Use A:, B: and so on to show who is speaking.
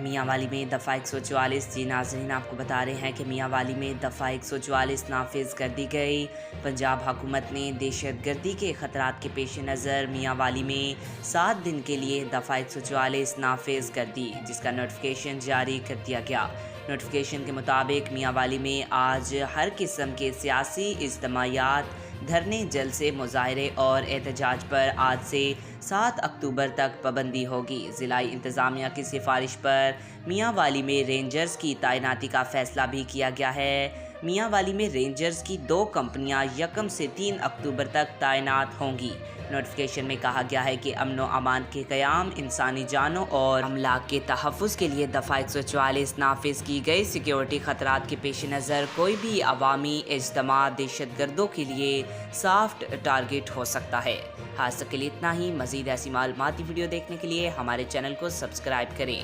A: میاں والی میں دفعہ 144 جی ناظرین، آپ کو بتا رہے ہیں کہ میاں والی میں دفعہ 144 نافذ کر دی گئی۔ پنجاب حکومت نے دہشت گردی کے خطرات کے پیش نظر میاں والی میں 7 دن کے لیے دفعہ 144 نافذ کر دی، جس کا نوٹیفیکیشن جاری کر دیا گیا۔ نوٹیفیکیشن کے مطابق میاں والی میں آج ہر قسم کے سیاسی اجتماعات، دھرنے، جلسے، مظاہرے اور احتجاج پر آج سے 7 اکتوبر تک پابندی ہوگی۔ ضلعی انتظامیہ کی سفارش پر میاں والی میں رینجرز کی تعیناتی کا فیصلہ بھی کیا گیا ہے۔ میاں والی میں رینجرز کی 2 کمپنیاں 1 سے 3 اکتوبر تک تعینات ہوں گی۔ نوٹیفیکیشن میں کہا گیا ہے کہ امن و امان کے قیام، انسانی جانوں اور املاک کے تحفظ کے لیے دفعہ 144 نافذ کی گئی۔ سیکیورٹی خطرات کے پیش نظر کوئی بھی عوامی اجتماع دہشت گردوں کے لیے سافٹ ٹارگٹ ہو سکتا ہے۔ آج تک کے لیے اتنا ہی۔ مزید ایسی معلوماتی ویڈیو دیکھنے کے لیے ہمارے چینل کو سبسکرائب کریں۔